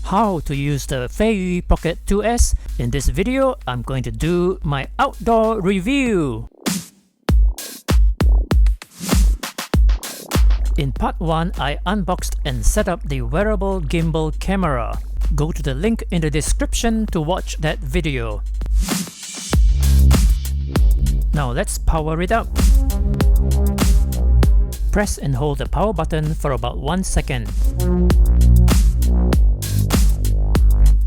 how to use the Feiyu Pocket 2S. In this video, I'm going to do my outdoor review. In part 1, I unboxed and set up the wearable gimbal camera. Go to the link in the description to watch that video. Now let's power it up. Press and hold the power button for about 1 second.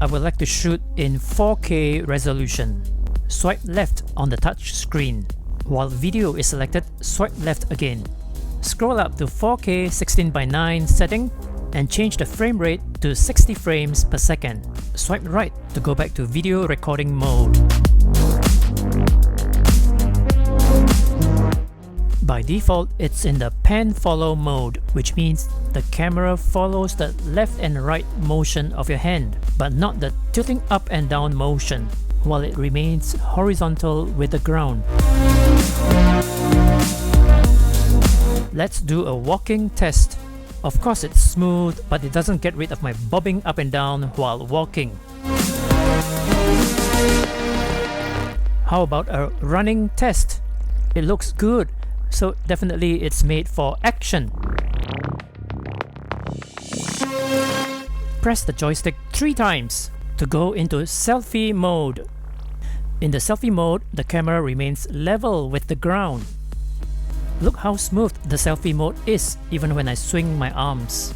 I would like to shoot in 4K resolution. Swipe left on the touch screen. While video is selected, swipe left again. Scroll up to 4K 16:9 setting and change the frame rate to 60 frames per second. Swipe right to go back to video recording mode. By default, it's in the pan follow mode, which means the camera follows the left and right motion of your hand, but not the tilting up and down motion, while it remains horizontal with the ground. Let's do a walking test. Of course it's smooth, but it doesn't get rid of my bobbing up and down while walking. How about a running test? It looks good, so definitely it's made for action. Press the joystick 3 times to go into selfie mode. In the selfie mode, the camera remains level with the ground. Look how smooth the selfie mode is even when I swing my arms.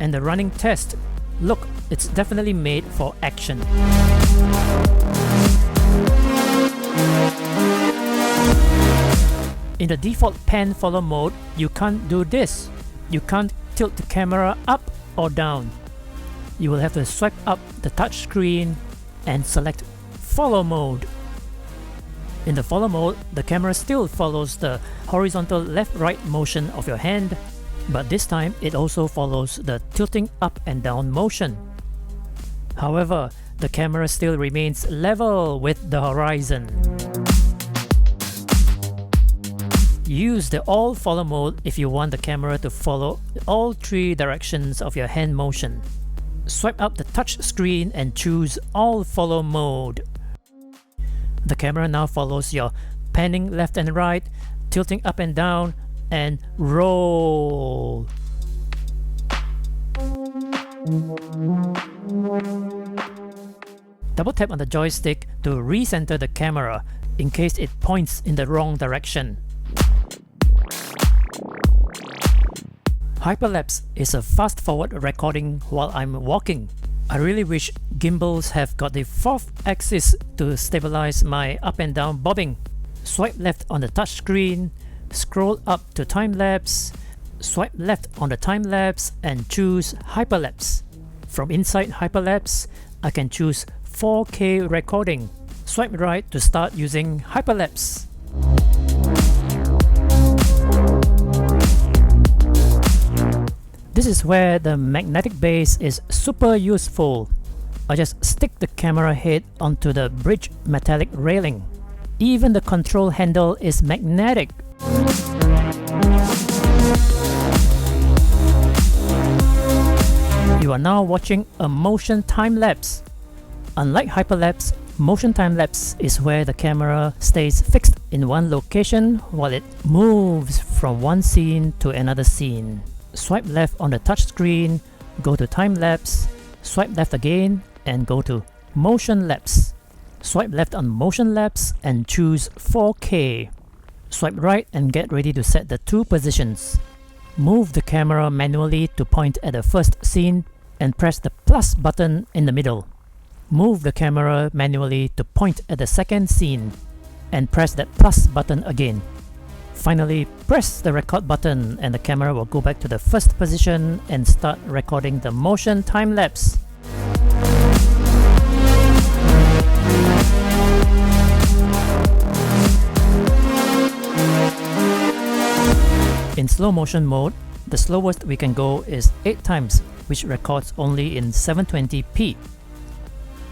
And the running test, look, it's definitely made for action. In the default pan follow mode, you can't do this. You can't tilt the camera up or down. You will have to swipe up the touch screen and select follow mode. In the follow mode, the camera still follows the horizontal left-right motion of your hand, but this time it also follows the tilting up and down motion. However, the camera still remains level with the horizon. Use the all follow mode if you want the camera to follow all 3 directions of your hand motion. Swipe up the touch screen and choose all follow mode. The camera now follows your panning left and right, tilting up and down, and roll. Double tap on the joystick to recenter the camera in case it points in the wrong direction. Hyperlapse is a fast-forward recording while I'm walking. I really wish gimbals have got the 4th axis to stabilize my up and down bobbing. Swipe left on the touch screen, scroll up to Timelapse, swipe left on the Timelapse and choose Hyperlapse. From inside Hyperlapse, I can choose 4K recording. Swipe right to start using Hyperlapse. This is where the magnetic base is super useful. I just stick the camera head onto the bridge metallic railing. Even the control handle is magnetic. You are now watching a motion time-lapse. Unlike hyperlapse, motion time-lapse is where the camera stays fixed in one location while it moves from one scene to another scene. Swipe left on the touch screen, go to Timelapse, swipe left again and go to Motion Lapse. Swipe left on Motion Lapse and choose 4K. Swipe right and get ready to set the 2 positions. Move the camera manually to point at the first scene and press the plus button in the middle. Move the camera manually to point at the second scene and press that plus button again. Finally, press the record button and the camera will go back to the first position and start recording the motion time-lapse. In slow motion mode, the slowest we can go is 8 times, which records only in 720p.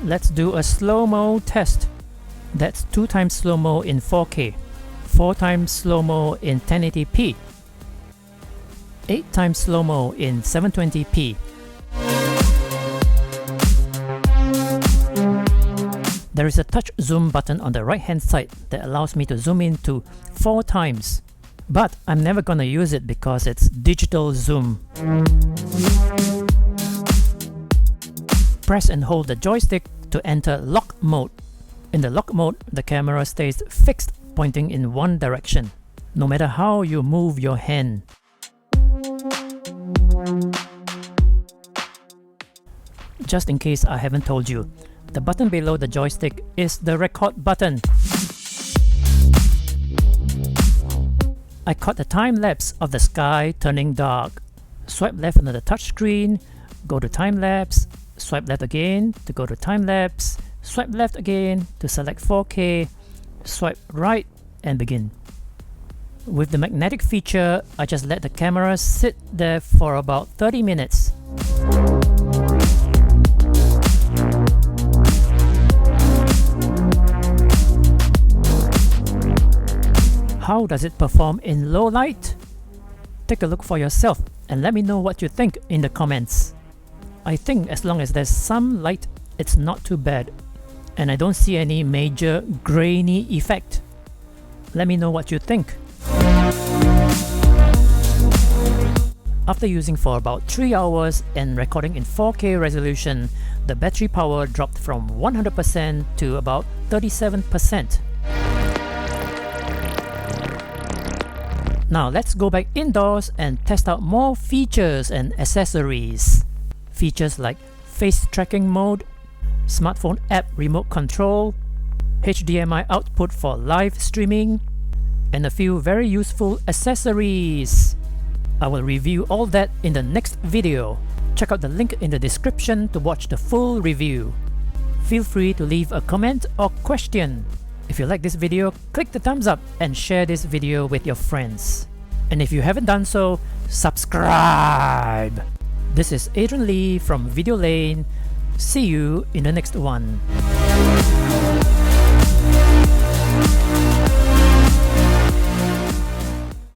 Let's do a slow-mo test. That's 2 times slow-mo in 4K. 4 times slow-mo in 1080p, 8 times slow-mo in 720p. There is a touch zoom button on the right hand side that allows me to zoom in to 4 times, but I'm never gonna use it because it's digital zoom. Press and hold the joystick to enter lock mode. In the lock mode, the camera stays fixed, pointing in one direction, no matter how you move your hand. Just in case I haven't told you, the button below the joystick is the record button. I caught the time lapse of the sky turning dark. Swipe left on the touchscreen, go to time lapse, swipe left again to go to time lapse, swipe left again to select 4K, swipe right and begin. With the magnetic feature, I just let the camera sit there for about 30 minutes. How does it perform in low light? Take a look for yourself and let me know what you think in the comments. I think as long as there's some light, it's not too bad, and I don't see any major grainy effect. Let me know what you think. After using for about 3 hours and recording in 4K resolution, the battery power dropped from 100% to about 37%. Now let's go back indoors and test out more features and accessories. Features like face tracking mode, smartphone app remote control, HDMI output for live streaming, and a few very useful accessories. I will review all that in the next video. Check out the link in the description to watch the full review. Feel free to leave a comment or question. If you like this video, click the thumbs up and share this video with your friends. And if you haven't done so, subscribe! This is Adrian Lee from Video Lane. See you in the next one.